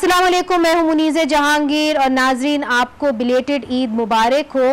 अस्सलाम वालेकुम, मैं हूं मुनीज़े जहांगीर और नाजरीन आपको बिलेटेड ईद मुबारक हो।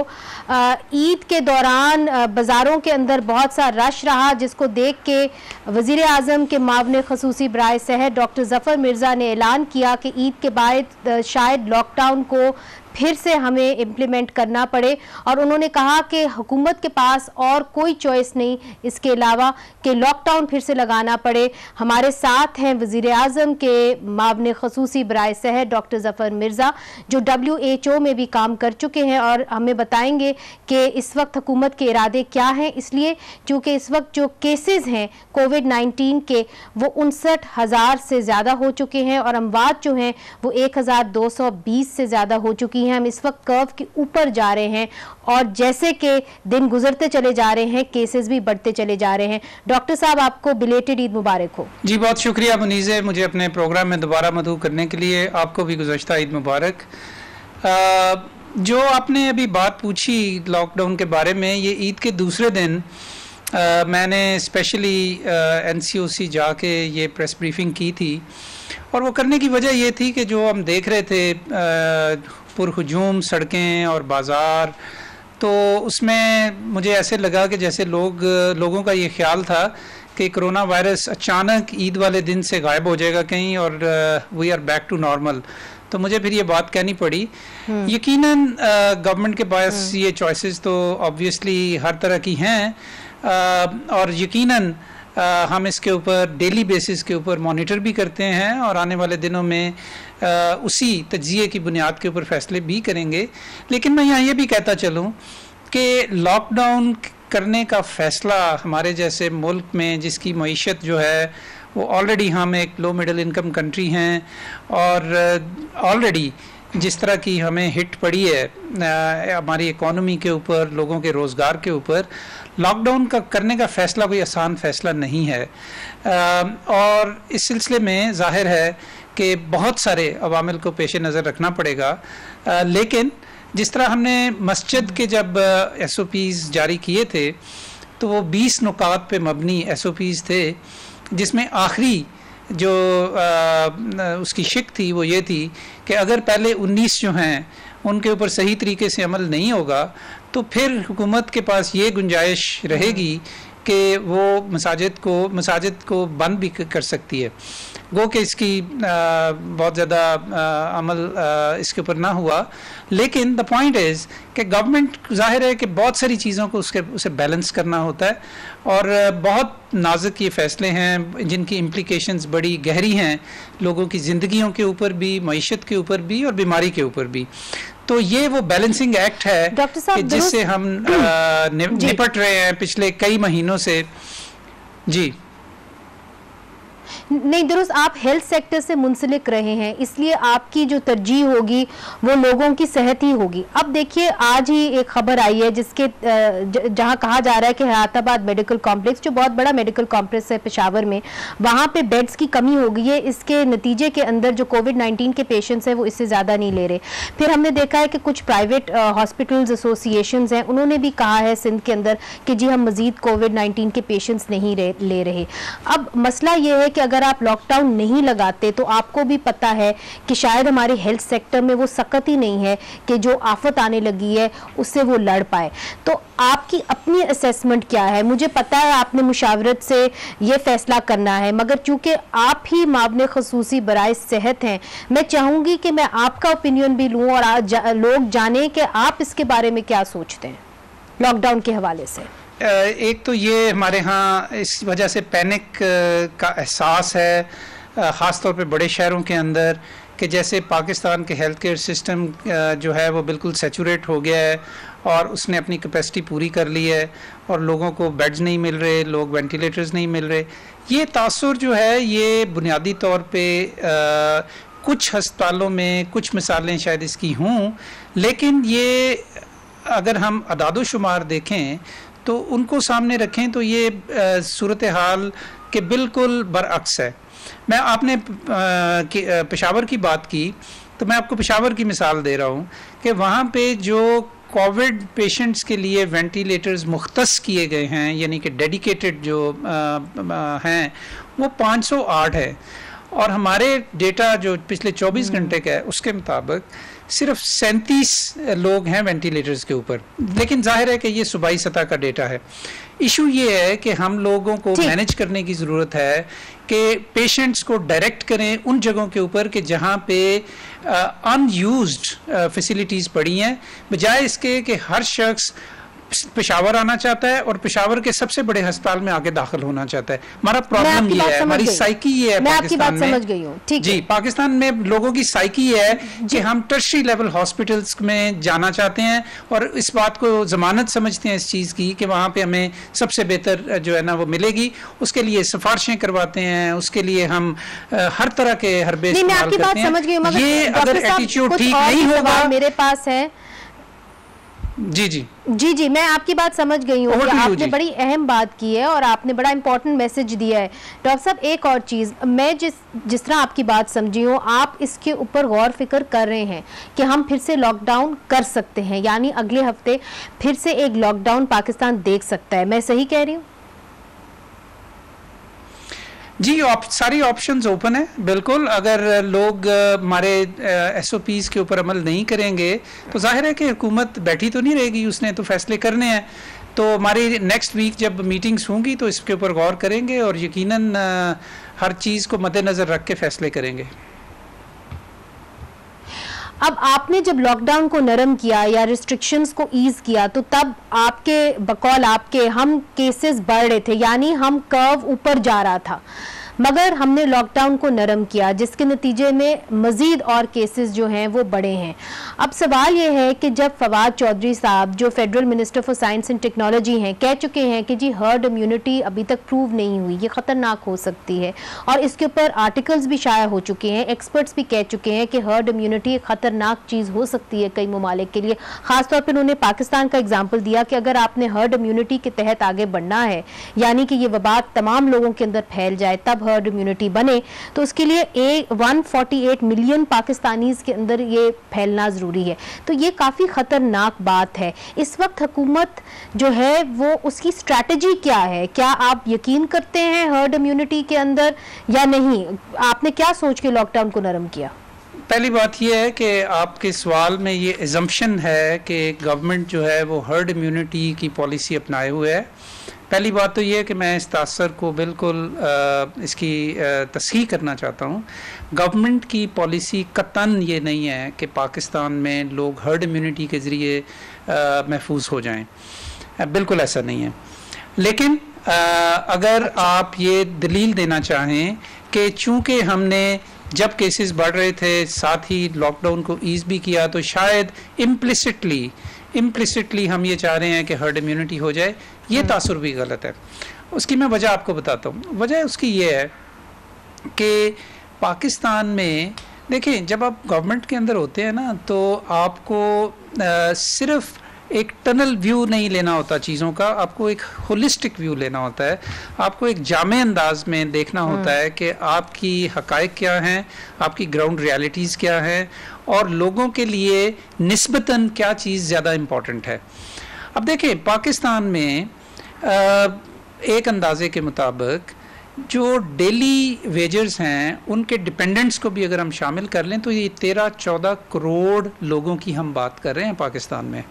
ईद के दौरान बाज़ारों के अंदर बहुत सा रश रहा, जिसको देख के वज़ीर आज़म के मावने ख़ुसूसी बराए सेहत डॉक्टर ज़फ़र मिर्ज़ा ने ऐलान किया कि ईद के बाद शायद लॉकडाउन को फिर से हमें इम्प्लीमेंट करना पड़े और उन्होंने कहा कि हुकूमत के पास और कोई चॉइस नहीं इसके अलावा कि लॉकडाउन फिर से लगाना पड़े। हमारे साथ हैं वज़ीर आज़म के मावने ख़ुसूसी बराए सेहत डॉक्टर ज़फ़र मिर्ज़ा, जो WHO में भी काम कर चुके हैं और हमें बताएंगे कि इस वक्त हुकूमत के इरादे क्या हैं। इसलिए चूँकि इस वक्त जो केसेस हैं कोविड-19 के वो 59,000 से ज़्यादा हो चुके हैं और अमवात जो हैं वो 1,220 से ज़्यादा हो चुकी हैं। हम इस वक्त कर्व के ऊपर जा रहे हैं और जैसे कि दिन गुजरते चले जा रहे हैं केसेस भी बढ़ते चले जा रहे हैं। डॉक्टर साहब, आपको बिलेटेड ईद मुबारक हो। जी, बहुत शुक्रिया मुनीज़े, मुझे अपने प्रोग्राम में दोबारा मदऊ करने के लिए। आपको भी गुज़श्ता ईद मुबारक। जो आपने अभी बात पूछी लॉकडाउन के बारे में, ये ईद के दूसरे दिन मैंने स्पेशली NCOC जाके ये प्रेस ब्रीफिंग की थी और वो करने की वजह ये थी कि जो हम देख रहे थे पुरहुजूम सड़कें और बाज़ार, तो उसमें मुझे ऐसे लगा कि जैसे लोगों का ये ख्याल था कि कोरोना वायरस अचानक ईद वाले दिन से गायब हो जाएगा कहीं और we are back to normal. तो मुझे फिर ये बात कहनी पड़ी। यकीनन गवर्नमेंट के पास ये चॉइसेस तो ऑब्वियसली हर तरह की हैं और यकीनन हम इसके ऊपर डेली बेसिस के ऊपर मॉनिटर भी करते हैं और आने वाले दिनों में उसी तज्ज़िये की बुनियाद के ऊपर फैसले भी करेंगे। लेकिन मैं यहाँ ये भी कहता चलूँ कि लॉकडाउन करने का फ़ैसला हमारे जैसे मुल्क में जिसकी मईशत जो है वो ऑलरेडी, हम एक लो मिडिल इनकम कंट्री हैं और ऑलरेडी जिस तरह की हमें हिट पड़ी है हमारी इकॉनमी के ऊपर, लोगों के रोज़गार के ऊपर, लॉकडाउन का करने का फ़ैसला कोई आसान फ़ैसला नहीं है। और इस सिलसिले में ज़ाहिर है कि बहुत सारे अवामिल को पेश नज़र रखना पड़ेगा। लेकिन जिस तरह हमने मस्जिद के जब SOPs जारी किए थे तो वो 20 नुकात पे मबनी SOPs थे, जिसमें आखिरी जो उसकी शिक थी वो ये थी कि अगर पहले 19 जो हैं उनके ऊपर सही तरीके से अमल नहीं होगा तो फिर हुकूमत के पास ये गुंजाइश रहेगी कि वो मसाजिद को बंद भी कर सकती है। गो कि इसकी बहुत ज़्यादा अमल इसके ऊपर ना हुआ। लेकिन द पॉइंट इज़ कि गवर्नमेंट ज़ाहिर है कि बहुत सारी चीज़ों को उसे बैलेंस करना होता है और बहुत नाजुक ये फ़ैसले हैं जिनकी इम्प्लिकेशंस बड़ी गहरी हैं, लोगों की ज़िंदगियों के ऊपर भी, मईशत के ऊपर भी और बीमारी के ऊपर भी। तो ये वो बैलेंसिंग एक्ट है कि जिससे हम निपट रहे हैं पिछले कई महीनों से। जी नहीं, दुरुस्त, आप हेल्थ सेक्टर से मुंसलिक रहे हैं, इसलिए आपकी जो तरजीह होगी वो लोगों की सेहत ही होगी। अब देखिए, आज ही एक खबर आई है जिसके जहां कहा जा रहा है कि हयाताबाद मेडिकल कॉम्प्लेक्स, जो बहुत बड़ा मेडिकल कॉम्प्लेक्स है पेशावर में, वहां पे बेड्स की कमी हो गई है। इसके नतीजे के अंदर जो कोविड-19 के पेशेंट्स हैं वो इससे ज़्यादा नहीं ले रहे। फिर हमने देखा है कि कुछ प्राइवेट हॉस्पिटल्स एसोसिएशंस हैं, उन्होंने भी कहा है सिंध के अंदर कि जी हम मज़ीद कोविड-19 के पेशेंट्स नहीं ले रहे। अब मसला ये है कि अगर आप लॉकडाउन नहीं लगाते तो आपको भी पता है कि शायद हमारे हेल्थ सेक्टर में वो सकत ही नहीं है कि जो आफत आने लगी है उससे वो लड़ पाए। तो आपकी अपनी असेसमेंट क्या है? मुझे पता है आपने मुशावरत से ये फैसला करना है, मगर चूंकि आप ही मावने ख़ुसूसी बराए सेहत हैं, मैं चाहूंगी कि मैं आपका ओपिनियन भी लूं और लोग जाने कि आप इसके बारे में क्या सोचते हैं लॉकडाउन के हवाले से। एक तो ये हमारे यहाँ इस वजह से पैनिक का एहसास है, ख़ास तौर पे बड़े शहरों के अंदर, कि जैसे पाकिस्तान के हेल्थ केयर सिस्टम जो है वो बिल्कुल सैचुरेट हो गया है और उसने अपनी कैपेसिटी पूरी कर ली है और लोगों को बेड्स नहीं मिल रहे, लोग वेंटिलेटर्स नहीं मिल रहे। ये तासुर जो है ये बुनियादी तौर पे कुछ अस्पतालों में कुछ मिसालें शायद इसकी हों, लेकिन ये अगर हम अदाद-ओ-शुमार देखें तो उनको सामने रखें तो ये सूरत हाल के बिल्कुल बरअक्स है। मैं आपने पेशावर की बात की तो मैं आपको पेशावर की मिसाल दे रहा हूँ कि वहाँ पे जो कोविड पेशेंट्स के लिए वेंटिलेटर्स मुख्तस किए गए हैं, यानी कि डेडिकेटेड जो हैं, वो 508 है और हमारे डेटा जो पिछले 24 घंटे का है उसके मुताबिक सिर्फ 37 लोग हैं वेंटिलेटर्स के ऊपर। लेकिन जाहिर है कि ये सूबाई सतह का डेटा है। इशू ये है कि हम लोगों को मैनेज करने की ज़रूरत है कि पेशेंट्स को डायरेक्ट करें उन जगहों के ऊपर कि जहाँ पे अनयूज्ड फैसिलिटीज़ पड़ी हैं, बजाय इसके कि हर शख्स पेशावर आना चाहता है और पेशावर के सबसे बड़े अस्पताल में आगे दाखिल होना चाहता है। हमारा प्रॉब्लम ये है, हमारी साइकी ये है। मैं आपकी बात समझ गई हूँ, ठीक जी। पाकिस्तान में लोगों की साइकी है कि हम टर्शरी लेवल हॉस्पिटल्स में जाना चाहते हैं और इस बात को जमानत समझते हैं इस चीज़ की कि वहाँ पे हमें सबसे बेहतर जो है ना वो मिलेगी। उसके लिए सिफारिशें करवाते हैं, उसके लिए हम हर तरह के हरबे इस्तेमाल करते हैं। ये अगर एटीट्यूड ठीक नहीं होगा, मेरे पास है जी जी जी जी मैं आपकी बात समझ गई हूँ। आपने बड़ी अहम बात की है और आपने बड़ा इंपॉर्टेंट मैसेज दिया है। डॉक्टर साहब, एक और चीज़, मैं जिस तरह आपकी बात समझी हूँ, आप इसके ऊपर गौर फिक्र कर रहे हैं कि हम फिर से लॉकडाउन कर सकते हैं, यानी अगले हफ्ते फिर से एक लॉकडाउन पाकिस्तान देख सकता है। मैं सही कह रही हूँ? जी, सारी ऑप्शंस ओपन है बिल्कुल। अगर लोग हमारे SOPs के ऊपर अमल नहीं करेंगे तो जाहिर है कि हुकूमत बैठी तो नहीं रहेगी, उसने तो फैसले करने हैं। तो हमारी नेक्स्ट वीक जब मीटिंग्स होंगी तो इसके ऊपर गौर करेंगे और यकीनन हर चीज़ को मद्देनज़र रख के फैसले करेंगे। अब आपने जब लॉकडाउन को नरम किया या रिस्ट्रिक्शंस को ईज किया तो तब आपके बकौल आपके हम केसेस बढ़ रहे थे, यानी हम कर्व ऊपर जा रहा था, मगर हमने लॉकडाउन को नरम किया जिसके नतीजे में मज़ीद और केसेस जो हैं वो बढ़े हैं। अब सवाल ये है कि जब फवाद चौधरी साहब जो federal minister for science and technology हैं कह चुके हैं कि जी हर्ड इम्यूनिटी अभी तक प्रूव नहीं हुई, ये ख़तरनाक हो सकती है, और इसके ऊपर आर्टिकल्स भी शाया हो चुके हैं, एक्सपर्ट्स भी कह चुके हैं कि हर्ड इम्यूनिटी एक ख़तरनाक चीज़ हो सकती है कई ममालिक के लिए। ख़ासतौर पर उन्होंने पाकिस्तान का एग्जाम्पल दिया कि अगर आपने हर्ड इम्यूनिटी के तहत आगे बढ़ना है, यानी कि ये वबा तमाम लोगों के अंदर फैल जाए, तब हर्ड इम्यूनिटी बने, तो उसके लिए 148 मिलियन पाकिस्तानीज के अंदर ये फैलना जरूरी है। तो ये काफी खतरनाक बात है। इस वक्त हुकूमत जो है वो उसकी स्ट्रैटेजी क्या है? क्या आप यकीन करते हैं हर्ड इम्यूनिटी के अंदर या नहीं? आपने क्या सोच के लॉकडाउन को नरम किया? पहली बात यह है कि आपके सवाल में ये एजम्पशन है कि गवर्नमेंट जो है वो हर्ड इम्यूनिटी की पॉलिसी अपनाए हुए है। पहली बात तो ये है कि मैं इस तासर को बिल्कुल इसकी तस्हीह करना चाहता हूँ। गवर्नमेंट की पॉलिसी कतन ये नहीं है कि पाकिस्तान में लोग हर्ड इम्यूनिटी के ज़रिए महफूज हो जाएं, बिल्कुल ऐसा नहीं है। लेकिन अगर आप ये दलील देना चाहें कि चूँकि हमने जब केसेस बढ़ रहे थे साथ ही लॉकडाउन को ईज भी किया, तो शायद इम्प्लिसिटली हम ये चाह रहे हैं कि हर्ड इम्यूनिटी हो जाए, ये तासुर भी गलत है। उसकी मैं वजह आपको बताता हूँ। वजह उसकी ये है कि पाकिस्तान में देखें, जब आप गवर्नमेंट के अंदर होते हैं ना, तो आपको सिर्फ एक टनल व्यू नहीं लेना होता चीज़ों का, आपको एक होलिस्टिक व्यू लेना होता है। आपको एक जामे अंदाज में देखना होता है कि आपकी हकायक क्या हैं, आपकी ग्राउंड रियलिटीज़ क्या हैं, और लोगों के लिए निस्बतन क्या चीज़ ज़्यादा इम्पॉर्टेंट है। अब देखिए, पाकिस्तान में एक अंदाजे के मुताबिक जो डेली वेजर्स हैं उनके डिपेंडेंट्स को भी अगर हम शामिल कर लें तो ये 13-14 करोड़ लोगों की हम बात कर रहे हैं पाकिस्तान में।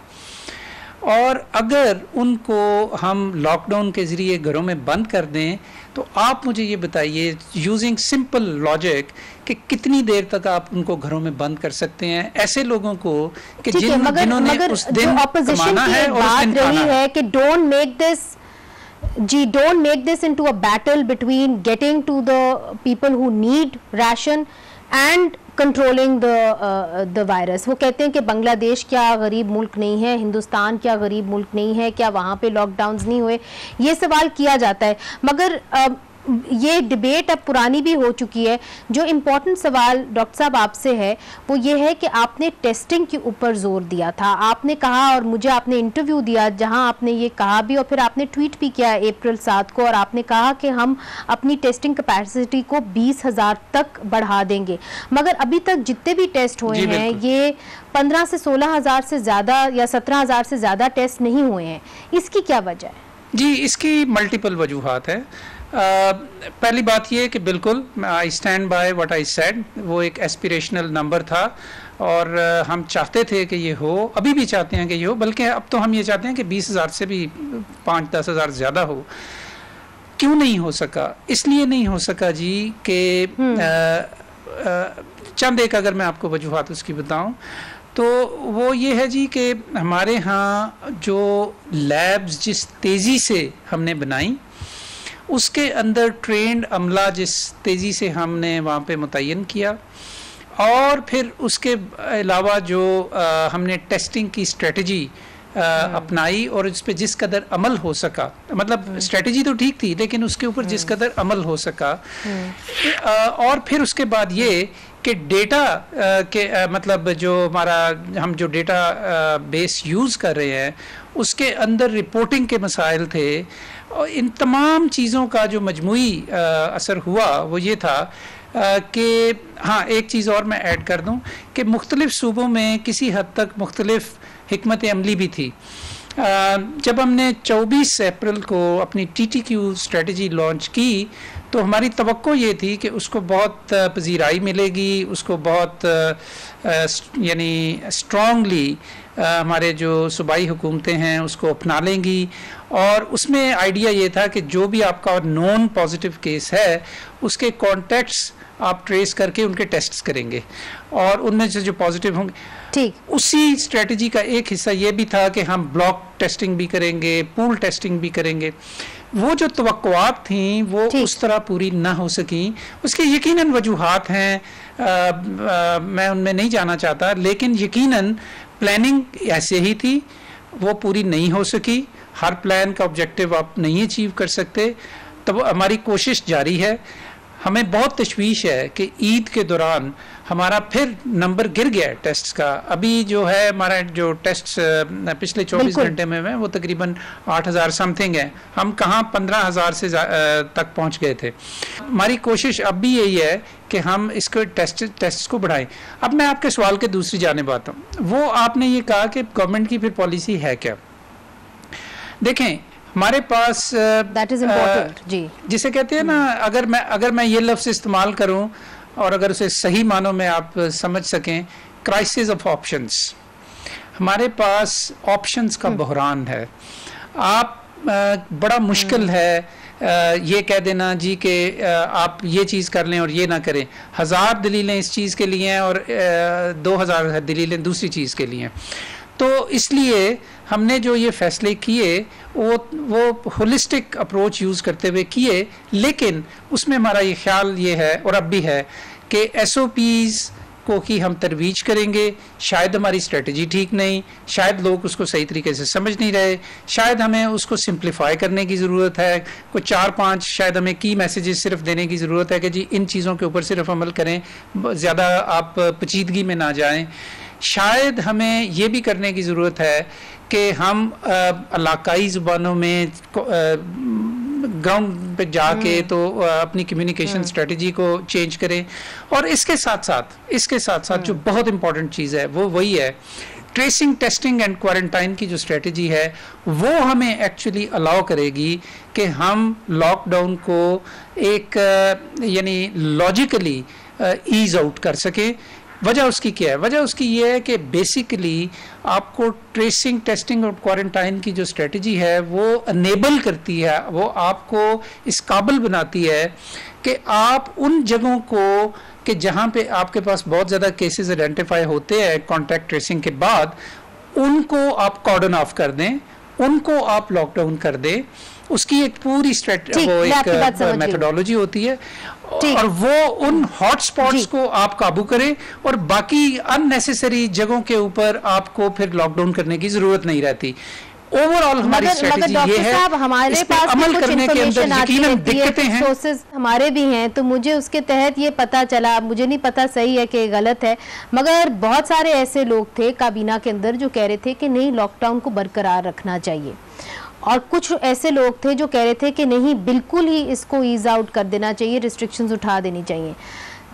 और अगर उनको हम लॉकडाउन के ज़रिए घरों में बंद कर दें तो आप मुझे ये बताइए यूजिंग सिंपल लॉजिक कि कितनी देर तक आप उनको घरों में बंद कर सकते हैं ऐसे लोगों को कि जिन्होंने उस दिन कमाना है और उस दिन खाना है। कि don't make this into a battle between getting to the people who need ration and controlling the virus. वो कहते हैं कि बांग्लादेश क्या गरीब मुल्क नहीं है, हिंदुस्तान क्या गरीब मुल्क नहीं है, क्या वहाँ पे लॉकडाउन्स नहीं हुए, ये सवाल किया जाता है। मगर ये डिबेट अब पुरानी भी हो चुकी है। जो इम्पोर्टेंट सवाल डॉक्टर साहब आपसे है वो ये है कि आपने टेस्टिंग के ऊपर जोर दिया था। आपने कहा, और मुझे आपने इंटरव्यू दिया जहां आपने ये कहा भी, और फिर आपने ट्वीट भी किया अप्रैल 7 को, और आपने कहा कि हम अपनी टेस्टिंग कैपेसिटी को 20,000 तक बढ़ा देंगे। मगर अभी तक जितने भी टेस्ट हुए हैं ये 15 से 16,000 से ज़्यादा या 17,000 से ज़्यादा टेस्ट नहीं हुए हैं। इसकी क्या वजह है? जी, इसकी मल्टीपल वजूहात है। पहली बात ये कि बिल्कुल I stand by what I said, वो एक एस्पिरेशनल नंबर था और हम चाहते थे कि ये हो, अभी भी चाहते हैं कि ये हो, बल्कि अब तो हम ये चाहते हैं कि 20,000 से भी 5-10 हज़ार ज़्यादा हो। क्यों नहीं हो सका? इसलिए नहीं हो सका जी कि चंद एक अगर मैं आपको वजूहात उसकी बताऊं तो वो ये है जी कि हमारे यहाँ जो लैब्स जिस तेज़ी से हमने बनाई, उसके अंदर ट्रेंड अमला जिस तेज़ी से हमने वहाँ पे मुतय्यन किया, और फिर उसके अलावा जो हमने टेस्टिंग की स्ट्रेटजी अपनाई और उस पर जिस कदर अमल हो सका, मतलब स्ट्रेटजी तो ठीक थी लेकिन उसके ऊपर जिस कदर अमल हो सका, और फिर उसके बाद ये कि डेटा के मतलब जो हमारा हम जो डेटा बेस यूज़ कर रहे हैं उसके अंदर रिपोर्टिंग के मसाइल थे, और इन तमाम चीज़ों का जो मजमूई असर हुआ वो ये था कि हाँ, एक चीज़ और मैं ऐड कर दूं कि मुख्तलिफ सूबों में किसी हद तक मुख्तलिफ हिकमत अमली भी थी। जब हमने 24 अप्रैल को अपनी TTQ स्ट्रेटजी लॉन्च की तो हमारी तवक्को ये थी कि उसको बहुत पजीराई मिलेगी, उसको बहुत यानी स्ट्रॉन्गली हमारे जो सूबाई हुकूमतें हैं उसको अपना लेंगी, और उसमें आइडिया ये था कि जो भी आपका नॉन पॉजिटिव केस है उसके कॉन्टैक्ट्स आप ट्रेस करके उनके टेस्ट्स करेंगे और उनमें से जो पॉजिटिव होंगे, ठीक उसी स्ट्रेटजी का एक हिस्सा ये भी था कि हम ब्लॉक टेस्टिंग भी करेंगे, पूल टेस्टिंग भी करेंगे। वो जो तवक्कुआत थी वो उस तरह पूरी ना हो सकी, उसके यकीनन वजूहात हैं, मैं उनमें नहीं जाना चाहता, लेकिन यकीनन प्लानिंग ऐसे ही थी, वो पूरी नहीं हो सकी। हर प्लान का ऑब्जेक्टिव आप नहीं अचीव कर सकते, तब हमारी कोशिश जारी है। हमें बहुत तशवीश है कि ईद के दौरान हमारा फिर नंबर गिर गया है टेस्ट्स का। अभी जो है हमारा जो टेस्ट्स पिछले 24 घंटे में वो तकरीबन 8,000 समथिंग है, हम कहाँ 15,000 से तक पहुँच गए थे। हमारी कोशिश अब भी यही है कि हम इसको टेस्ट को बढ़ाएं। अब मैं आपके सवाल के दूसरी जानिब आता हूँ। वो आपने ये कहा कि गवर्नमेंट की फिर पॉलिसी है क्या। देखें, हमारे पास दैट इज इम्पोर्टेंट जी, जिसे कहते हैं ना, अगर मैं ये लफ्ज़ इस्तेमाल करूं और अगर उसे सही मानों में आप समझ सकें, क्राइसिस ऑफ ऑप्शंस। हमारे पास ऑप्शंस का बहरान है। आप बड़ा मुश्किल है ये कह देना जी कि आप ये चीज़ कर लें और ये ना करें। 1000 दलीलें इस चीज़ के लिए हैं और 2000 दलीलें दूसरी चीज़ के लिए हैं। तो इसलिए हमने जो ये फैसले किए वो होलिस्टिक अप्रोच यूज़ करते हुए किए, लेकिन उसमें हमारा ये ख्याल ये है और अब भी है कि SOPs को की हम तरवीज करेंगे। शायद हमारी स्ट्रेटजी ठीक नहीं, शायद लोग उसको सही तरीके से समझ नहीं रहे, शायद हमें उसको सिंप्लीफाई करने की ज़रूरत है। कोई 4-5 शायद हमें की मैसेजेस सिर्फ देने की ज़रूरत है कि जी इन चीज़ों के ऊपर सिर्फ अमल करें, ज़्यादा आप पेचीदगी में ना जाएं। शायद हमें ये भी करने की ज़रूरत है कि हम इलाकाई ज़ुबानों में ग्राउंड पे जाके तो अपनी कम्युनिकेशन स्ट्रेटजी को चेंज करें। और इसके साथ साथ जो बहुत इम्पॉर्टेंट चीज़ है वो वही है, ट्रेसिंग, टेस्टिंग एंड क्वारंटाइन की जो स्ट्रेटजी है वो हमें एक्चुअली अलाउ करेगी कि हम लॉकडाउन को एक यानी लॉजिकली ईज आउट कर सके। वजह उसकी क्या है? वजह उसकी ये है कि बेसिकली आपको ट्रेसिंग, टेस्टिंग और क्वारंटाइन की जो स्ट्रेटजी है वो अनेबल करती है, वो आपको इस काबिल बनाती है कि आप उन जगहों को कि जहाँ पे आपके पास बहुत ज़्यादा केसेस आइडेंटिफाई होते हैं कॉन्टैक्ट ट्रेसिंग के बाद, उनको आप कॉर्डन ऑफ कर दें, उनको आप लॉकडाउन कर दें। उसकी एक पूरी मेथोडोलॉजी होती है और वो उन हॉटस्पॉट्स को आप काबू करें और बाकी अननेसेसरी जगहों के ऊपर आपको फिर लॉकडाउन करने की जरूरत नहीं रहती। ओवरऑल हमारी स्ट्रेटजी ये है। हमारे पास अमल करने के अंदर यकीनन दिक्कतें हैं, सोर्सेज हमारे भी हैं, तो मुझे उसके तहत ये पता चला, मुझे नहीं पता सही है कि गलत है, मगर बहुत सारे ऐसे लोग थे काबीना के अंदर जो कह रहे थे कि नहीं, लॉकडाउन को बरकरार रखना चाहिए, और कुछ ऐसे लोग थे जो कह रहे थे कि नहीं, बिल्कुल ही इसको ईज आउट कर देना चाहिए, रिस्ट्रिक्शंस उठा देनी चाहिए।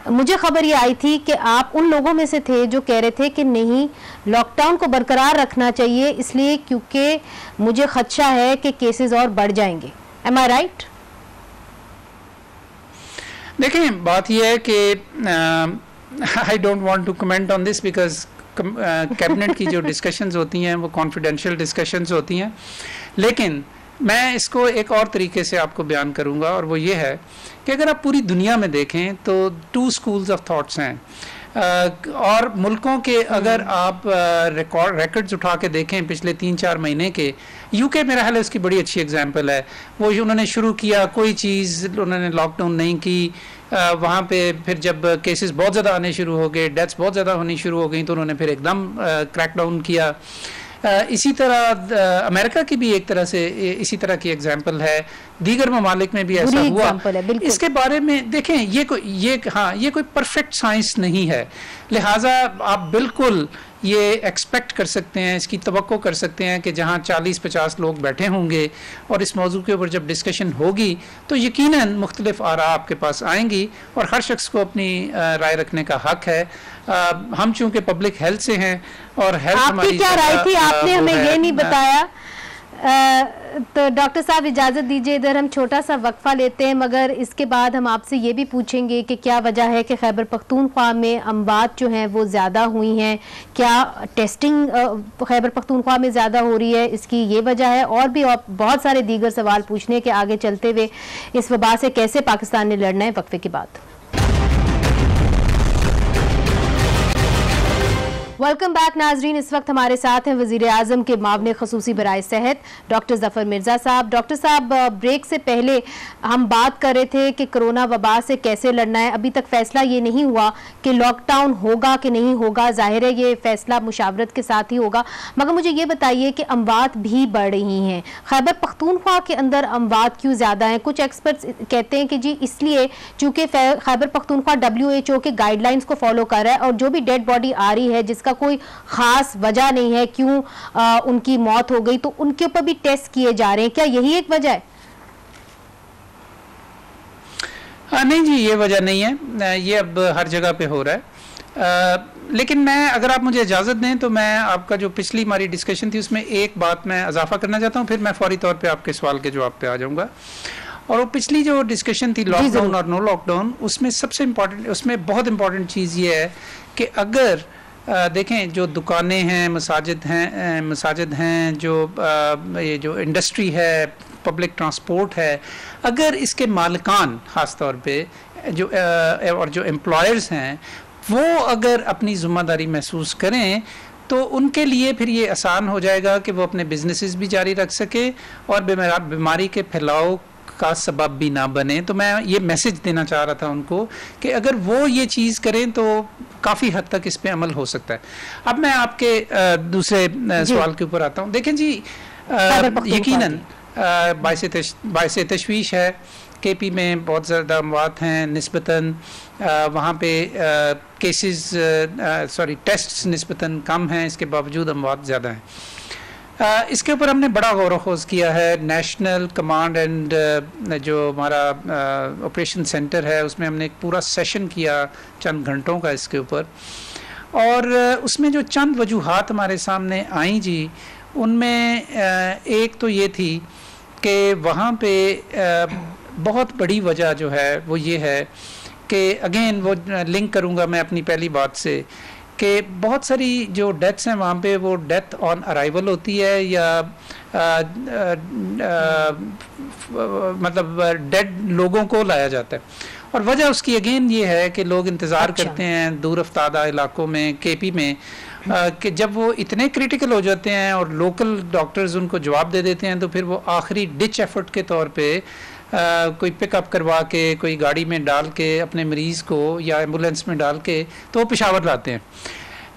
मुझे खबर ये आई थी कि आप उन लोगों में से थे जो कह रहे थे कि नहीं, लॉकडाउन को बरकरार रखना चाहिए, इसलिए क्योंकि मुझे खदशा है कि केसेस और बढ़ जाएंगे। Am I right? देखें, बात यह है कि I don't want to comment on this because cabinet की जो डिस्कशंस होती हैं वो कॉन्फिडेंशियल डिस्कशंस होती हैं, लेकिन मैं इसको एक और तरीके से आपको बयान करूंगा, और वो ये है कि अगर आप पूरी दुनिया में देखें तो 2 स्कूल्स ऑफ थॉट्स हैं, और मुल्कों के अगर आप रिकॉर्ड्स उठा के देखें पिछले 3-4 महीने के, यूके मेरा ख्याल है उसकी बड़ी अच्छी एग्जांपल है। वो उन्होंने शुरू किया, कोई चीज़ उन्होंने लॉकडाउन नहीं की, वहाँ पे फिर जब केसेस बहुत ज़्यादा आने शुरू हो गए, डेथ्स बहुत ज़्यादा होनी शुरू हो गई, तो उन्होंने फिर एकदम क्रैकडाउन किया। इसी तरह अमेरिका की भी एक तरह से इसी तरह की एग्जांपल है, दीगर ममालिक में भी ऐसा हुआ। इसके बारे में देखें, ये कोई परफेक्ट साइंस नहीं है, लिहाजा आप बिल्कुल ये एक्सपेक्ट कर सकते हैं, इसकी तवक्को कर सकते हैं कि जहाँ 40-50 लोग बैठे होंगे और इस मौजू के ऊपर जब डिस्कशन होगी तो यकीनन मुख्तलिफ आरा आपके पास आएंगी, और हर शख्स को अपनी राय रखने का हक है। हम चूँकि पब्लिक हेल्थ से हैं और हेल्थ हमारी क्या राय थी, आपने हमें ये नहीं बताया। तो डॉक्टर साहब इजाज़त दीजिए, इधर हम छोटा सा वक्फा लेते हैं, मगर इसके बाद हम आपसे ये भी पूछेंगे कि क्या वजह है कि खैबर पख्तूनख्वा में अमवात जो हैं वो ज़्यादा हुई हैं, क्या टेस्टिंग खैबर पख्तूनख्वा में ज़्यादा हो रही है, इसकी ये वजह है, और भी बहुत सारे दीगर सवाल पूछने के आगे चलते हुए इस वबा से कैसे पाकिस्तान ने लड़ना है, वक्फे के बाद। वेलकम बैक नाजरीन, इस वक्त हमारे साथ हैं वज़ीर आज़म के मावने ख़ुसूसी बराए सेहत डॉक्टर ज़फ़र मिर्ज़ा साहब। डॉक्टर साहब, ब्रेक से पहले हम बात कर रहे थे कि कोरोना वबा से कैसे लड़ना है। अभी तक फैसला ये नहीं हुआ कि लॉकडाउन होगा कि नहीं होगा, जाहिर है ये फैसला मुशावरत के साथ ही होगा, मगर मुझे ये बताइए कि अमवात भी बढ़ रही हैं, खैबर पख्तूनख्वा के अंदर अमवात क्यों ज़्यादा हैं? कुछ एक्सपर्ट्स कहते हैं कि जी इसलिए चूँकि खैबर पख्तूनख्वा WHO के गाइडलाइंस को फॉलो कर रहा है, और जो भी डेड बॉडी आ रही है जिसका कोई खास वजह नहीं है क्यों उनकी मौत हो गई, तो उनके ऊपर भी टेस्ट किए जा रहे हैं, क्या यही एक वजह है? नहीं जी, ये वजह नहीं है, ये अब हर जगह पे हो रहा है। लेकिन मैं, अगर आप मुझे इजाज़त दें तो मैं आपका जो पिछली हमारी डिस्कशन थी उसमें एक बात मैं इजाफा करना चाहता हूँ, फिर मैं फौरी तौर पे आपके सवाल के जवाब पे आ जाऊँगा। और वो पिछली जो डिस्कशन थी लॉकडाउन और नो लॉकडाउन, उसमें सबसे इम्पॉर्टेंट, उसमें बहुत इम्पॉर्टेंट चीज़ ये है कि अगर देखें जो दुकानें हैं, मसाजिद हैं, जो ये जो इंडस्ट्री है, पब्लिक ट्रांसपोर्ट है, अगर इसके मालिकान ख़ास तौर पे जो और जो एम्प्लॉयर्स हैं वो अगर अपनी ज़िम्मेदारी महसूस करें तो उनके लिए फिर ये आसान हो जाएगा कि वो अपने बिजनेसेस भी जारी रख सके और बीमारी के फैलाव का सबब भी ना बने। तो मैं ये मैसेज देना चाह रहा था उनको कि अगर वो ये चीज़ करें तो काफ़ी हद तक इस पे अमल हो सकता है। अब मैं आपके दूसरे सवाल के ऊपर आता हूँ। देखें जी, यकीनन बाइस तशवीश है, KP में बहुत ज़्यादा अमवात हैं निस्बतन, वहाँ पे टेस्ट्स निस्बतन कम हैं, इसके बावजूद अमवात ज़्यादा हैं। इसके ऊपर हमने बड़ा गौर खोज किया है। नेशनल कमांड एंड जो हमारा ऑपरेशन सेंटर है उसमें हमने एक पूरा सेशन किया चंद घंटों का इसके ऊपर, और उसमें जो चंद वजूहात हमारे सामने आई जी, उनमें एक तो ये थी कि वहाँ पे बहुत बड़ी वजह जो है वो ये है कि अगेन वो लिंक करूँगा मैं अपनी पहली बात से कि बहुत सारी जो डेथ्स हैं वहाँ पे वो डेथ ऑन अराइवल होती है या मतलब डेड लोगों को लाया जाता है, और वजह उसकी अगेन ये है कि लोग इंतज़ार करते हैं दूर अफ्तादा इलाकों में, KP में, कि जब वो इतने क्रिटिकल हो जाते हैं और लोकल डॉक्टर्स उनको जवाब दे देते हैं तो फिर वो आखिरी डिच एफर्ट के तौर पे कोई पिकअप करवा के कोई गाड़ी में डाल के अपने मरीज़ को या एम्बुलेंस में डाल के तो वो पेशावर लाते हैं।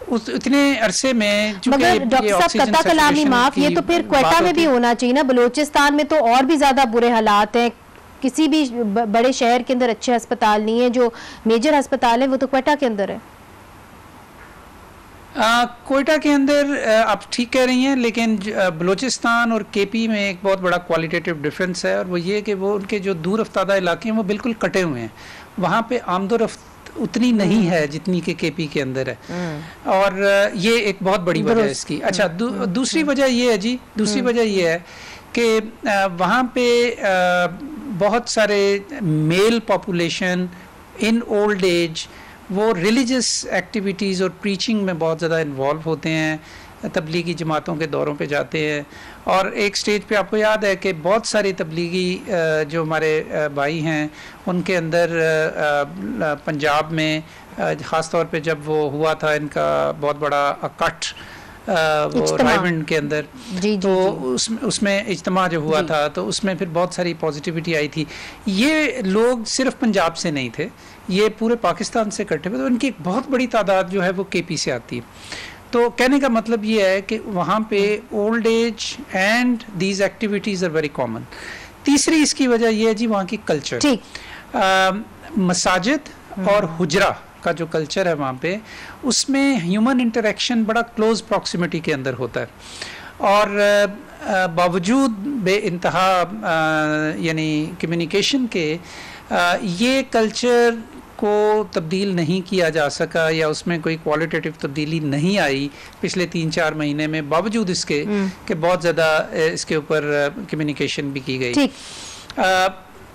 उस इतने अरसे में मगर डॉक्टर साहब कता कलामी माफ, ये तो फिर क्वेटा में भी होना चाहिए ना, बलूचिस्तान में तो और भी ज़्यादा बुरे हालात हैं, किसी भी बड़े शहर के अंदर अच्छे अस्पताल नहीं है, जो मेजर अस्पताल है वो तो क्वेटा के अंदर है। कोयटा के अंदर आप ठीक कह रही हैं, लेकिन बलूचिस्तान और KP में एक बहुत बड़ा क्वालिटेटिव डिफरेंस है, और वो ये कि वो उनके जो दूर अफ्तादा इलाके हैं वो बिल्कुल कटे हुए हैं, वहाँ पे आमदोरफ्त उतनी नहीं है जितनी कि KP के अंदर है, और ये एक बहुत बड़ी वजह है इसकी। अच्छा, दूसरी वजह ये है जी, दूसरी वजह ये है कि वहाँ पे बहुत सारे mail population in old age वो रिलीजियस एक्टिविटीज़ और प्रीचिंग में बहुत ज़्यादा इन्वॉल्व होते हैं, तबलीगी जमातों के दौरों पे जाते हैं। और एक स्टेज पे आपको याद है कि बहुत सारे तबलीगी जो हमारे भाई हैं उनके अंदर पंजाब में ख़ास तौर पे जब वो हुआ था इनका बहुत बड़ा अकट वो रायमंड के अंदर, तो उसमें इज्तिमा जो हुआ था तो उसमें फिर बहुत सारी पॉजिटिविटी आई थी। ये लोग सिर्फ पंजाब से नहीं थे, ये पूरे पाकिस्तान से इकट्ठे हुए, तो इनकी एक बहुत बड़ी तादाद जो है वो केपी से आती है। तो कहने का मतलब ये है कि वहाँ पे old age and these activities are very common. तीसरी इसकी वजह यह है जी वहाँ की कल्चर, मसाजिद और हुजरा का जो कल्चर है वहाँ पे, उसमें ह्यूमन इंटरेक्शन बड़ा क्लोज प्रॉक्सिमिटी के अंदर होता है। और बावजूद बे इंतहा यानी कम्युनिकेशन के ये कल्चर को तब्दील नहीं किया जा सका या उसमें कोई क्वालिटेटिव तब्दीली नहीं आई पिछले 3-4 महीने में, बावजूद इसके कि बहुत ज़्यादा इसके ऊपर कम्युनिकेशन भी की गई।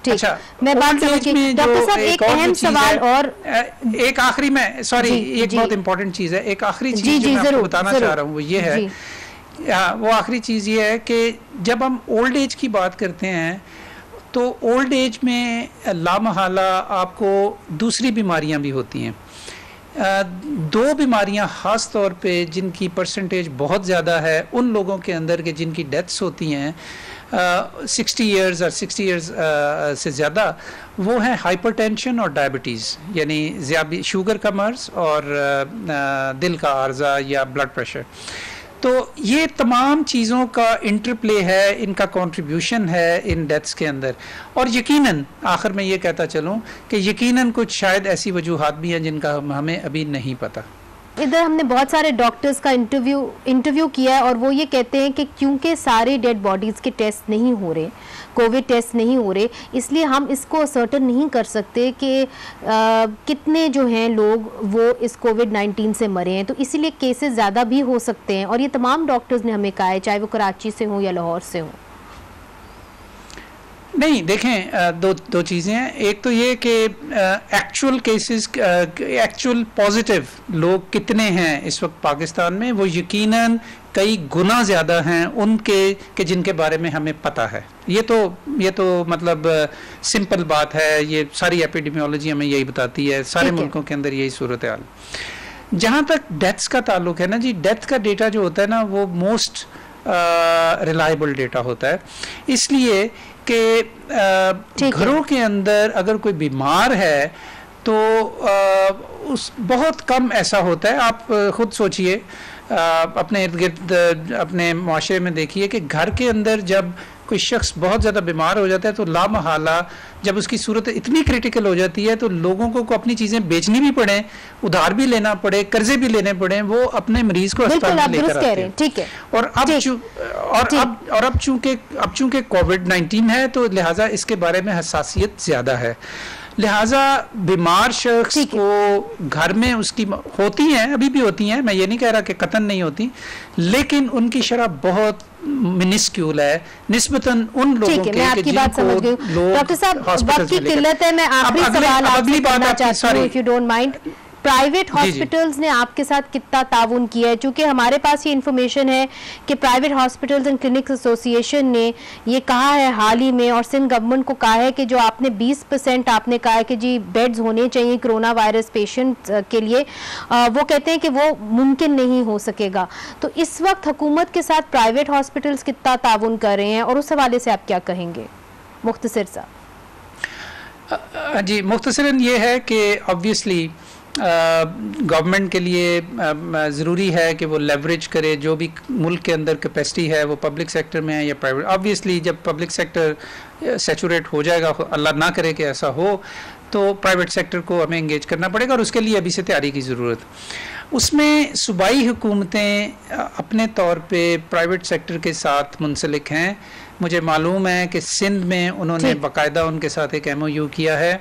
अच्छा, मैं बात समझी डॉक्टर साहब, एक अहम सवाल और एक आखिरी में सॉरी एक बहुत इंपॉर्टेंट चीज़ है, एक आखिरी चीज़ जो मैं आपको बताना चाह रहा हूँ वो ये है, वो आखिरी चीज़ ये है कि जब हम ओल्ड एज की बात करते हैं तो ओल्ड एज में लामहला आपको दूसरी बीमारियां भी होती हैं। 2 बीमारियां ख़ास तौर पे जिनकी परसेंटेज बहुत ज़्यादा है उन लोगों के अंदर के जिनकी डेथ्स होती हैं 60 इयर्स और 60 इयर्स से ज़्यादा, वो है हाइपरटेंशन और डायबिटीज़, यानी शुगर का मर्ज़ और दिल का आर्जा या ब्लड प्रेशर। तो ये तमाम चीज़ों का इंटरप्ले है, इनका कंट्रीब्यूशन है इन डेथ्स के अंदर। और यकीनन आखिर में ये कहता चलूँ कि यकीनन कुछ शायद ऐसी वजूहात भी हैं जिनका हमें अभी नहीं पता। इधर हमने बहुत सारे डॉक्टर्स का इंटरव्यू किया है और वो ये कहते हैं कि क्योंकि सारे डेड बॉडीज़ के टेस्ट नहीं हो रहे, कोविड टेस्ट नहीं हो रहे, इसलिए हम इसको सर्टन नहीं कर सकते कि कितने जो हैं लोग वो इस कोविड-19 से मरे हैं, तो इसीलिए केसेस ज़्यादा भी हो सकते हैं। और ये तमाम डॉक्टर्स ने हमें कहा है, चाहे वो कराची से हों या लाहौर से हों। नहीं, देखें दो चीज़ें हैं। एक तो ये कि एक्चुअल केसेस, एक्चुअल पॉजिटिव लोग कितने हैं इस वक्त पाकिस्तान में, वो यकीनन कई गुना ज़्यादा हैं उनके कि जिनके बारे में हमें पता है। ये तो मतलब सिंपल बात है, ये सारी एपिडेमियोलॉजी हमें यही बताती है, सारे मुल्कों के अंदर यही सूरत हाल। जहाँ तक डेथ्स का ताल्लुक है ना जी, डेथ का डेटा जो होता है ना वो मोस्ट रिलायबल डेटा होता है, इसलिए कि घरों के अंदर अगर कोई बीमार है तो उस बहुत कम ऐसा होता है। आप खुद सोचिए, अपने इर्द गिर्द अपने माशरे में देखिए कि घर के अंदर जब कोई शख्स बहुत ज़्यादा बीमार हो जाता है तो लामहला जब उसकी सूरत इतनी क्रिटिकल हो जाती है तो लोगों को अपनी चीज़ें बेचनी भी पड़े, उधार भी लेना पड़े, कर्जे भी लेने पड़े, वो अपने मरीज को अस्पताल में लेकर आते हैं। ठीक है। और अब चूंकि कोविड-19 है तो लिहाजा इसके बारे में हसासियत ज़्यादा है, लिहाजा बीमार शख्स को घर में उसकी होती हैं, अभी भी होती हैं, मैं ये नहीं कह रहा कि कतन नहीं होती, लेकिन उनकी शरह बहुत मिनिस्क्यूल है निस्बतन उन लोगों के। मैं आपकी बात समझ गई डॉक्टर साहब, वक्त की किल्लत है, मैं आखिरी सवाल आपसे करना चाहती हूं, if you don't mind. Private hospitals ने आपके साथ कितना ताउन किया है? चूंकि हमारे पास ये इन्फॉर्मेशन है कि private hospitals and clinics association ने ये कहा है हाल ही में, और सिंध गवर्नमेंट को कहा है कि जो आपने 20% आपने कहा है कि जी बेड्स होने चाहिए कोरोना वायरस पेशेंट के लिए, वो कहते हैं कि वो मुमकिन नहीं हो सकेगा। तो इस वक्त हुकूमत के साथ प्राइवेट हॉस्पिटल्स कितना ताउन कर रहे हैं और उस हवाले से आप क्या कहेंगे मुख्तसर साहब? जी, मुख्तसरन ये है कि ऑब्वियसली गवर्नमेंट के लिए ज़रूरी है कि वो लेवरेज करे जो भी मुल्क के अंदर कैपेसिटी है, वो पब्लिक सेक्टर में है या प्राइवेट। ऑब्वियसली जब पब्लिक सेक्टर सैचुरेट हो जाएगा, अल्लाह ना करे कि ऐसा हो, तो प्राइवेट सेक्टर को हमें इंगेज करना पड़ेगा और उसके लिए अभी से तैयारी की ज़रूरत। उसमें सूबाई हुकूमतें अपने तौर पे प्राइवेट सेक्टर के साथ मुंसलिक हैं। मुझे मालूम है कि सिंध में उन्होंने बाकायदा उनके साथ एक MOU किया है।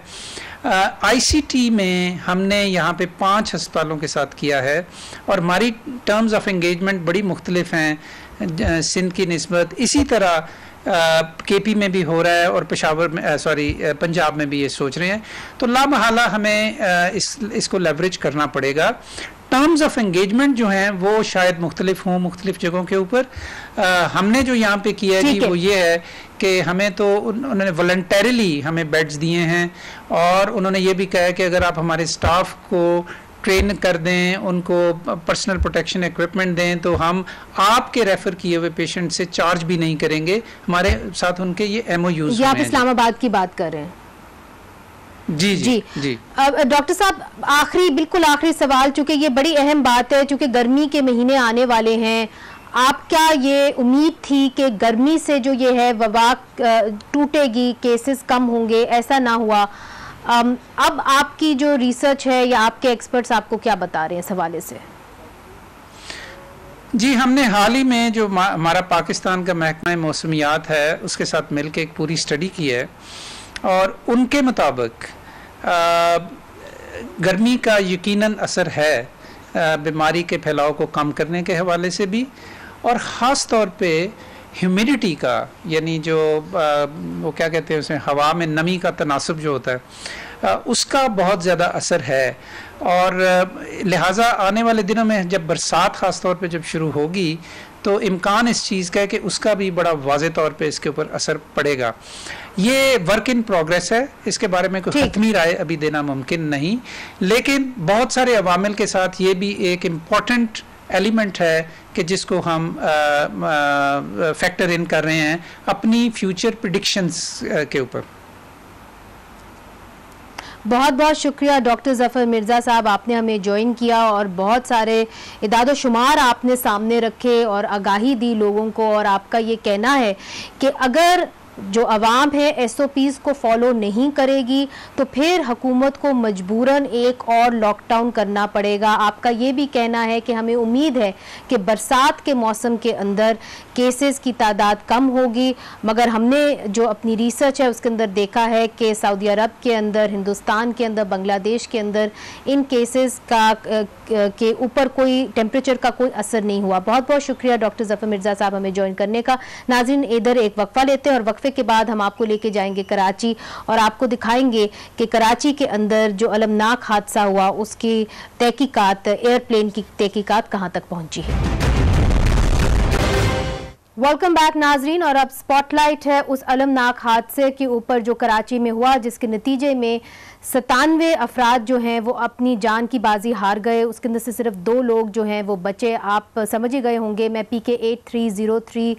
ICT में हमने यहाँ पे 5 अस्पतालों के साथ किया है और हमारी टर्म्स ऑफ एंगेजमेंट बड़ी मुख्तलिफ हैं। सिंध की निस्बत, इसी तरह केपी में भी हो रहा है और पेशावर में पंजाब में भी ये सोच रहे हैं। तो लामहला हमें इसको लेवरेज करना पड़ेगा। टर्म्स ऑफ एंगेजमेंट जो हैं वो शायद मुख्तलिफ हों मुख्तलिफ जगहों के ऊपर। हमने जो यहाँ पे किया है जी वो ये है कि हमें तो उन्होंने वॉलंटरीली हमें बेड्स दिए हैं और उन्होंने ये भी कहा है कि अगर आप हमारे स्टाफ को ट्रेन कर दें, उनको पर्सनल प्रोटेक्शन इक्विपमेंट दें, तो हम आपके रेफर किए हुए पेशेंट से चार्ज भी नहीं करेंगे। हमारे साथ उनके ये MOUs हैं। आप इस्लामाबाद की बात कर रहे हैं? जी जी जी। डॉक्टर साहब, बिल्कुल आखिरी सवाल, चूंकि ये बड़ी अहम बात है, चूंकि गर्मी के महीने आने वाले हैं, आप क्या ये उम्मीद थी कि गर्मी से जो ये है वबा टूटेगी, केसेस कम होंगे, ऐसा ना हुआ? अब आपकी जो रिसर्च है या आपके एक्सपर्ट्स आपको क्या बता रहे हैं इस हवाले से? जी, हमने हाल ही में जो हमारा पाकिस्तान का महकमा मौसमियात है उसके साथ मिलकर एक पूरी स्टडी की है और उनके मुताबिक गर्मी का यकीनन असर है बीमारी के फैलाव को कम करने के हवाले से भी, और ख़ास तौर पे ह्यूमिडिटी का, यानी जो वो क्या कहते हैं उसमें हवा में नमी का तनासब जो होता है उसका बहुत ज़्यादा असर है। और लिहाजा आने वाले दिनों में जब बरसात ख़ास तौर पे जब शुरू होगी तो इम्कान इस चीज़ का है कि उसका भी बड़ा वाज़े तौर पे इसके ऊपर असर पड़ेगा। ये वर्क इन प्रोग्रेस है, इसके बारे में कोई हतमी राय अभी देना मुमकिन नहीं, लेकिन बहुत सारे अवामिल के साथ ये भी एक इम्पॉर्टेंट एलिमेंट है कि जिसको हम फैक्टर इन कर रहे हैं अपनी फ्यूचर प्रेडिक्शंस के ऊपर। बहुत बहुत शुक्रिया डॉक्टर ज़फ़र मिर्ज़ा साहब, आपने हमें ज्वाइन किया और बहुत सारे इदाद शुमार आपने सामने रखे और आगाही दी लोगों को। और आपका ये कहना है कि अगर जो अवाम है SOPs को फॉलो नहीं करेगी तो फिर हुकूमत को मजबूरन एक और लॉकडाउन करना पड़ेगा। आपका ये भी कहना है कि हमें उम्मीद है कि बरसात के मौसम के अंदर केसेस की तादाद कम होगी, मगर हमने जो अपनी रिसर्च है उसके अंदर देखा है कि सऊदी अरब के अंदर, हिंदुस्तान के अंदर, बांग्लादेश के अंदर इन केसेस के ऊपर कोई टेम्परेचर का कोई असर नहीं हुआ। बहुत बहुत शुक्रिया डॉक्टर ज़फ़र मिर्ज़ा साहब हमें ज्वाइन करने का। नाज़रीन, इधर एक वक्फा लेते हैं और वक्फे के बाद हम आपको लेके जाएंगे कराची और आपको दिखाएंगे कि कराची के अंदर जो अलमनाक हादसा हुआ उसकी तहकीकात, एयरप्लेन की तहकीकात कहां तक पहुंची है। वेलकम बैक नाजरीन, और अब स्पॉटलाइट है उस अलमनाक हादसे के ऊपर जो कराची में हुआ, जिसके नतीजे में 97 अफराद जो हैं वो अपनी जान की बाजी हार गए। उसके अंदर से सिर्फ 2 लोग जो हैं वो बचे। आप समझ ही गए होंगे मैं PK 8303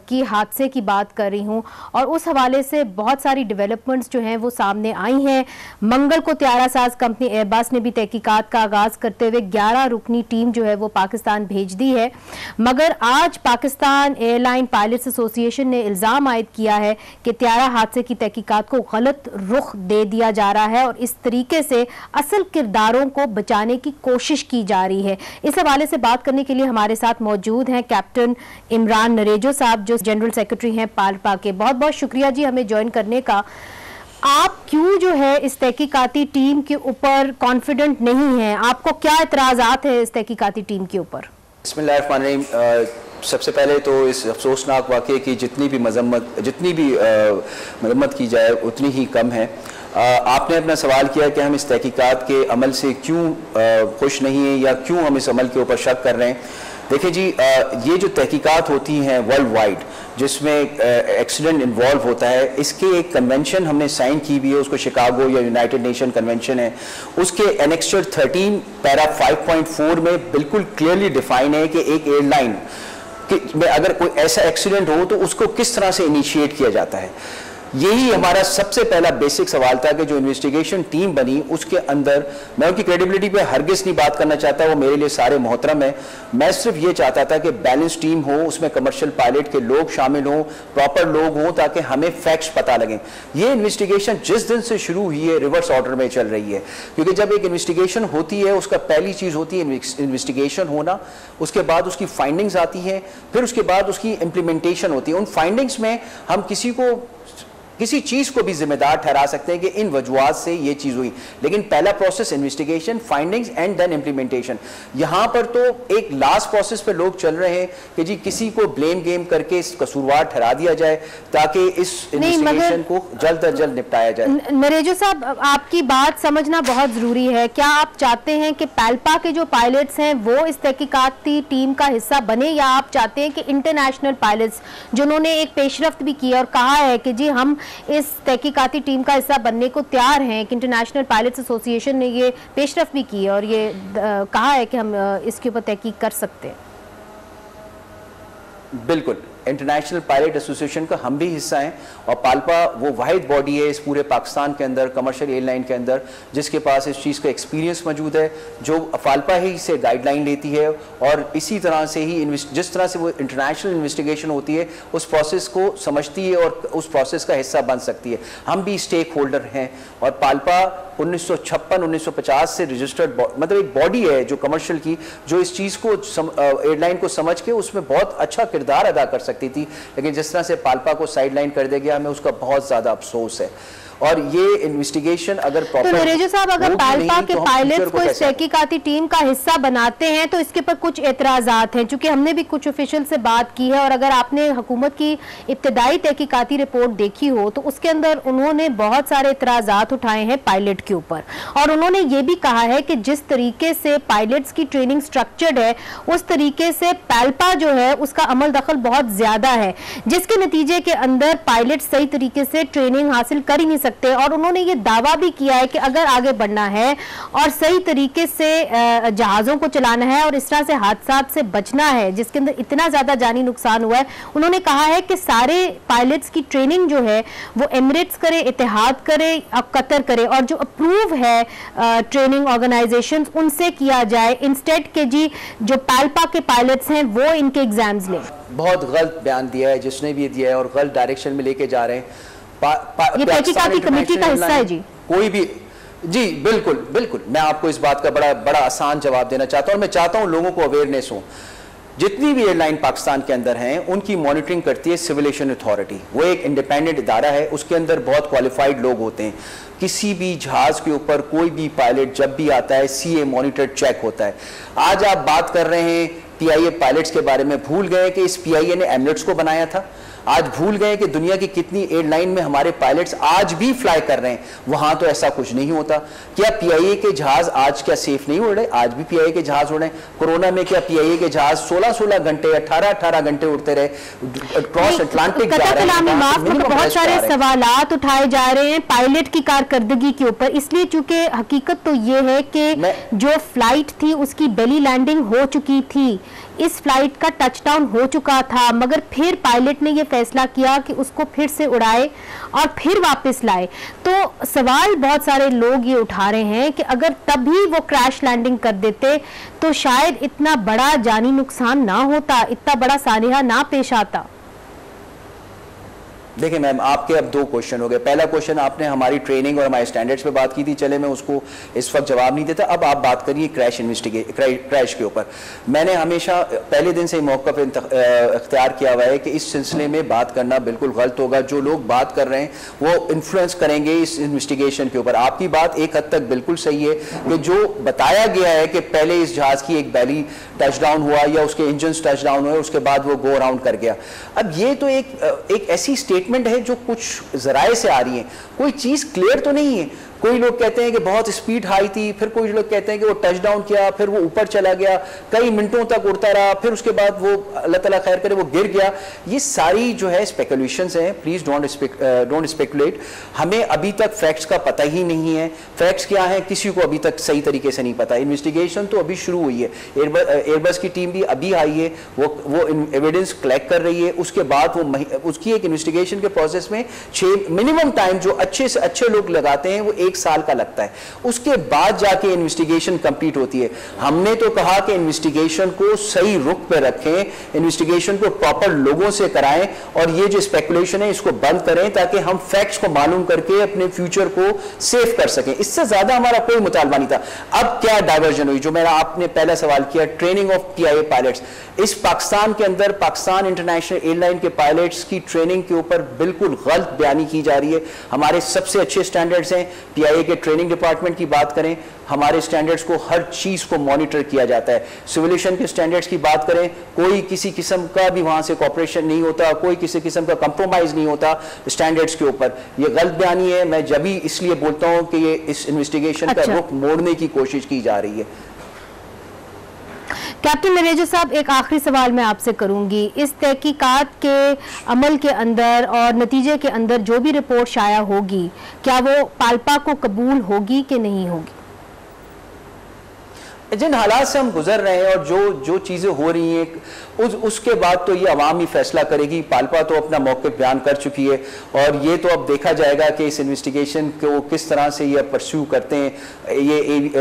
की हादसे की बात कर रही हूँ और उस हवाले से बहुत सारी डेवलपमेंट्स जो हैं वो सामने आई हैं। मंगल को त्यारा साज कंपनी एयरबस ने भी तहकीकात का आगाज़ करते हुए 11 रुकनी टीम जो है वो पाकिस्तान भेज दी है, मगर आज पाकिस्तान एयरलाइन पायलट्स एसोसिएशन ने इल्ज़ाम आयद किया है कि त्यारा हादसे की तहकीकात को गलत रुख दे दिया जा रहा है और इस तरीके से असल किरदारों को बचाने की कोशिश की जा रही है। इस हवाले से बात करने के लिए हमारे साथ मौजूद हैं कैप्टन इमरान नरेजो साहब, जो जनरल सेक्रेटरी हैं पालपा के। बहुत बहुत शुक्रिया जी हमें ज्वाइन करने का। आप क्यों जो है इस तहकीकाती टीम के ऊपर कॉन्फिडेंट नहीं हैं? आपको क्या एतराज़ात है इस तहकीकाती टीम के ऊपर? बिस्मिल्लाहिर्रहमानिर्रहीम। सबसे पहले तो इस अफसोसनाक वाक़े की जितनी भी मजम्मत की जाए उतनी ही कम है। आपने अपना सवाल किया कि हम इस तहकीकात के अमल से क्यों खुश नहीं हैं या क्यों हम इस अमल के ऊपर शक कर रहे हैं। देखिए जी, ये जो तहकीकात होती हैं वर्ल्ड वाइड जिसमें एक्सीडेंट इन्वॉल्व होता है, इसके एक कन्वेंशन हमने साइन की भी है, उसको शिकागो या यूनाइटेड नेशन कन्वेंशन है। उसके एनेक्स्चर 13 पैरा 5.4 में बिल्कुल क्लियरली डिफाइन है कि एक एयरलाइन में अगर कोई ऐसा एक्सीडेंट हो तो उसको किस तरह से इनिशिएट किया जाता है। यही हमारा सबसे पहला बेसिक सवाल था कि जो इन्वेस्टिगेशन टीम बनी उसके अंदर, मैं उनकी क्रेडिबिलिटी पे हरगिज़ नहीं बात करना चाहता, वो मेरे लिए सारे मोहतरम है। मैं सिर्फ ये चाहता था कि बैलेंस टीम हो, उसमें कमर्शियल पायलट के लोग शामिल हों, प्रॉपर लोग हों, ताकि हमें फैक्ट्स पता लगें। ये इन्वेस्टिगेशन जिस दिन से शुरू हुई है रिवर्स ऑर्डर में चल रही है, क्योंकि जब एक इन्वेस्टिगेशन होती है उसका पहली चीज़ होती है इन्वेस्टिगेशन होना, उसके बाद उसकी फाइंडिंग्स आती हैं, फिर उसके बाद उसकी इम्प्लीमेंटेशन होती है। उन फाइंडिंग्स में हम किसी को किसी चीज को भी जिम्मेदार ठहरा सकते हैं कि इन वजूहात से ये चीज हुई, लेकिन पहला process investigation, findings and then implementation. यहां पर तो एक लास्ट प्रोसेस पे लोग चल रहे हैं कि जी किसी को ब्लेम गेम करके इस कसूरवार ठहरा दिया जाए ताकि इस इन्वेस्टिगेशन को जल्द अज जल्द निपटाया जाए। नरेजो साहब, आपकी बात समझना बहुत जरूरी है। क्या आप चाहते हैं कि पैल्पा के जो पायलट्स हैं वो इस तहकीकाती टीम का हिस्सा बने, या आप चाहते हैं कि इंटरनेशनल पायलट्स जिन्होंने एक पेशरफ्त भी की और कहा है कि जी हम इस तहकीकाती टीम का हिस्सा बनने को तैयार हैं, कि इंटरनेशनल पायलट्स एसोसिएशन ने ये पेशरफ्त भी की है और ये कहा है कि हम इसके ऊपर तहकीक कर सकते हैं? बिल्कुल, इंटरनेशनल पायलट एसोसिएशन का हम भी हिस्सा हैं और पाल्पा वो वाहिद बॉडी है इस पूरे पाकिस्तान के अंदर, कमर्शियल एयरलाइन के अंदर, जिसके पास इस चीज़ का एक्सपीरियंस मौजूद है, जो पाल्पा ही से गाइडलाइन लेती है और इसी तरह से ही जिस तरह से वो इंटरनेशनल इन्वेस्टिगेशन होती है उस प्रोसेस को समझती है और उस प्रोसेस का हिस्सा बन सकती है। हम भी स्टेक होल्डर हैं और पाल्पा 1956-1950 से रजिस्टर्ड मतलब एक बॉडी है जो कमर्शियल की, जो इस चीज़ को एयरलाइन को समझ के उसमें बहुत अच्छा किरदार अदा कर सकती थी, लेकिन जिस तरह से पाल्पा को साइडलाइन कर दिया गया हमें उसका बहुत ज़्यादा अफसोस है। और ये इन्वेस्टिगेशन अगर तो नरेजो साहब, अगर पाल्पा के पायलट्स को इस तहकीकाती टीम का हिस्सा बनाते हैं तो इसके पर कुछ एतराज़ात हैं, चूंकि हमने भी कुछ ऑफिशियल से बात की है और अगर आपने हुकूमत की इब्तदाई तहकीकाती रिपोर्ट देखी हो तो उसके अंदर उन्होंने बहुत सारे एतराज़ात उठाए हैं पायलट के ऊपर, और उन्होंने ये भी कहा है कि जिस तरीके से पायलट्स की ट्रेनिंग स्ट्रक्चर्ड है उस तरीके से पाल्पा जो है उसका अमल दखल बहुत ज्यादा है, जिसके नतीजे के अंदर पायलट सही तरीके से ट्रेनिंग हासिल कर ही नहीं सकते। और उन्होंने ये दावा भी किया है कि अगर आगे बढ़ना है और सही तरीके से जहाज़ों को चलाना है और इस तरह से हादसात से बचना है जिसके अंदर इतना ज़्यादा जानी नुकसान हुआ है, उन्होंने कहा है कि सारे पायलट्स की ट्रेनिंग जो है वो एमिरेट्स करे, इत्तेहाद करे, अब कतर करे, और जो अप्रूव है ट्रेनिंग ऑर्गेनाइजेशन उनसे किया जाए, इंस्टेड के जी जो पाल्पा के पायलट्स हैं वो इनके एग्जाम्स लें। बहुत गलत बयान दिया है जिसने भी दिया है और गलत डायरेक्शन में लेके जा रहे हैं। ये तहकीकाती कमेटी का हिस्सा है जी, कोई भी जी बिल्कुल बिल्कुल। मैं आपको इस बात का बड़ा आसान जवाब देना चाहता हूं और मैं चाहता हूं लोगों को अवेयरनेस हो। जितनी भी एयरलाइन पाकिस्तान के अंदर हैं उनकी मॉनिटरिंग करती है सिविल एविएशन अथॉरिटी, वो एक इंडिपेंडेंट इदारा है, उसके अंदर बहुत क्वालिफाइड लोग होते हैं। किसी भी जहाज के ऊपर कोई भी पायलट जब भी आता है सीए मॉनिटर चेक होता है। आज आप बात कर रहे हैं पीआईए पायलट्स के बारे में, भूल गए कि इस पीआईए ने एमिरेट्स को बनाया था। आज भूल गए कि दुनिया की कितनी एयरलाइन में हमारे पायलट्स आज भी फ्लाई कर रहे हैं, वहां तो ऐसा कुछ नहीं होता। क्या पीआईए के जहाज आज क्या सेफ नहीं उड़ रहे? आज भी पीआईए के जहाज उड़ रहे हैं। कोरोना में क्या पीआईए के जहाज 16-16 घंटे 18-18 घंटे उड़ते रहे, क्रॉस अटलांटिक जा रहे हैं। बहुत सारे सवालात उठाए जा रहे हैं पायलट की कारकर्दगी के ऊपर, इसलिए चूंकि हकीकत तो ये है कि जो फ्लाइट थी उसकी बेली लैंडिंग हो चुकी थी, इस फ्लाइट का टचडाउन हो चुका था, मगर फिर पायलट ने यह फैसला किया कि उसको फिर से उड़ाए और फिर वापस लाए। तो सवाल बहुत सारे लोग ये उठा रहे हैं कि अगर तभी वो क्रैश लैंडिंग कर देते तो शायद इतना बड़ा जानी नुकसान ना होता, इतना बड़ा सानिहा ना पेश आता। देखिए मैम, आपके अब दो क्वेश्चन हो गए। पहला क्वेश्चन आपने हमारी ट्रेनिंग और हमारे स्टैंडर्ड्स पे बात की थी, चले मैं उसको इस वक्त जवाब नहीं देता। अब आप बात करिए क्रैश के ऊपर। मैंने हमेशा पहले दिन से ही मौका पे इख्तियार किया हुआ है कि इस सिलसिले में बात करना बिल्कुल गलत होगा। जो लोग बात कर रहे हैं वो इन्फ्लुएंस करेंगे इस इन्वेस्टिगेशन के ऊपर। आपकी बात एक हद तक बिल्कुल सही है कि जो बताया गया है कि पहले इस जहाज की एक बैली टचडाउन हुआ या उसके इंजन टचडाउन हुए, उसके बाद वो गो अराउंड कर गया। अब ये तो एक ऐसी स्टेटमेंट है जो कुछ जराए से आ रही है, कोई चीज क्लियर तो नहीं है। कोई लोग कहते हैं कि बहुत स्पीड हाई थी, फिर कोई लोग कहते हैं कि वो टचडाउन किया, फिर वो ऊपर चला गया, कई मिनटों तक उड़ता रहा, फिर उसके बाद वो अल्लाह ताला खैर करे वो गिर गया। ये सारी जो है स्पेकुलेशंस हैं, प्लीज डोंट स्पेकुलेट। हमें अभी तक फैक्ट्स का पता ही नहीं है। फैक्ट्स क्या है किसी को अभी तक सही तरीके से नहीं पता। इन्वेस्टिगेशन तो अभी शुरू हुई है, एयरबस की टीम भी अभी आई है, वो एविडेंस कलेक्ट कर रही है। उसके बाद वो उसकी एक इन्वेस्टिगेशन के प्रोसेस में 6 मिनिमम टाइम जो अच्छे से अच्छे लोग लगाते हैं वो 1 साल का लगता है, उसके बाद जाके इन्वेस्टिगेशन कंप्लीट होती है। हमने तो कहा कि इन्वेस्टिगेशन को सही रुख पे रखें, इन्वेस्टिगेशन को प्रॉपर लोगों से कराएं और ये जो स्पेकुलेशन है इसको बंद करें ताकि हम फैक्ट्स को मालूम करके अपने फ्यूचर को सेव कर सकें। इससे ज्यादा हमारा कोई मुतालबा नहीं था। अब क्या डाइवर्जन हुई, जो मेरा आपने पहला सवाल किया, ट्रेनिंग ऑफ PIA पायलट्स। इस पाकिस्तान के अंदर पाकिस्तान इंटरनेशनल एयरलाइन के पायलट्स की ट्रेनिंग के ऊपर बिल्कुल गलत बयानी की जा रही है। हमारे सबसे अच्छे स्टैंडर्ड्स हैं, PIA के ट्रेनिंग डिपार्टमेंट की बात करें, हमारे स्टैंडर्ड्स को हर चीज को मॉनिटर किया जाता है। सिविलेशन के स्टैंडर्ड्स की बात करें, कोई किसी किस्म का भी वहां से कॉपरेशन नहीं होता, कोई किसी किस्म का कंप्रोमाइज नहीं होता स्टैंडर्ड्स के ऊपर। ये गलत बयानी है। मैं जब भी इसलिए बोलता हूं कि ये इस इन्वेस्टिगेशन का रुख मोड़ने की कोशिश की जा रही है। कैप्टन नरेजो साहब, एक आखिरी सवाल मैं आपसे करूंगी। इस तहकीकात के अमल के अंदर और नतीजे के अंदर जो भी रिपोर्ट शाया होगी, क्या वो पाल्पा को कबूल होगी कि नहीं होगी? जिन हालात से हम गुजर रहे हैं और जो चीजें हो रही हैं उसके बाद तो ये अवाम ही फैसला करेगी। पाल्पा तो अपना मौक़िफ़ बयान कर चुकी है और ये तो अब देखा जाएगा कि इस इन्वेस्टिगेशन को किस तरह से ये परस्यू करते हैं।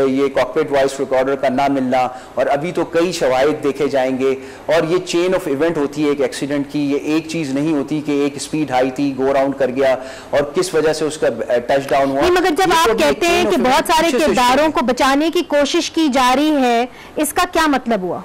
ये कॉकपिट वॉइस रिकॉर्डर का ना मिलना, और अभी तो कई शवाहिद देखे जाएंगे और ये चेन ऑफ इवेंट होती है एक एक्सीडेंट की। ये एक चीज नहीं होती कि एक स्पीड हाई थी, गो राउंड कर गया और किस वजह से उसका टच डाउन हुआ। मगर जब आप कहते हैं कि बहुत सारे किरदारों को बचाने की कोशिश की जा रही है, इसका क्या मतलब हुआ?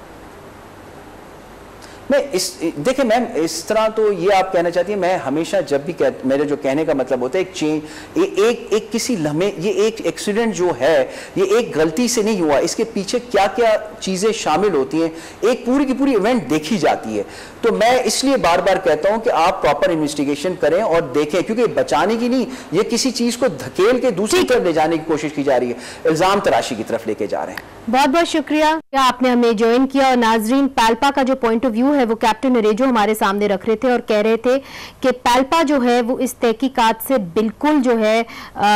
देखिए मैम, इस तरह तो ये आप कहना चाहती हैं, मैं हमेशा जब भी मेरे जो कहने का मतलब होता है एक चेंज, एक किसी लम्हे, ये एक एक्सीडेंट जो है ये एक गलती से नहीं हुआ, इसके पीछे क्या क्या चीजें शामिल होती हैं, एक पूरी की पूरी इवेंट देखी जाती है। तो मैं इसलिए बार बार कहता हूं कि आप प्रॉपर इन्वेस्टिगेशन करें और देखें, क्योंकि बचाने की नहीं, ये किसी चीज को धकेल के दूसरी तरफ ले जाने की कोशिश की जा रही है, इल्जाम तराशी की तरफ लेके जा रहे हैं। बहुत बहुत शुक्रिया कि आपने हमें ज्वाइन किया। और नाजरीन, पाल्पा का जो पॉइंट ऑफ व्यू है वो कैप्टन नरेजो हमारे सामने रख रहे थे और कह रहे थे कि पाल्पा जो है वो इस तहकीकात से बिल्कुल जो है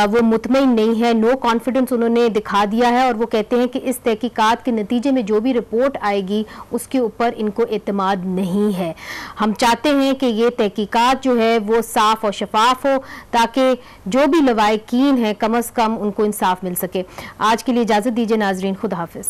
वो मुतमईन नहीं है, नो कॉन्फिडेंस उन्होंने दिखा दिया है। और वो कहते हैं कि इस तहकीकात के नतीजे में जो भी रिपोर्ट आएगी उसके ऊपर इनको एतमाद नहीं है। हम चाहते हैं कि ये तहकीकात जो है वो साफ और शफाफ हो ताकि जो भी लवाहिकीन है कम अज कम उनको इंसाफ मिल सके। आज के लिए इजाजत दीजिए नाजरीन, खुदा हाफिज।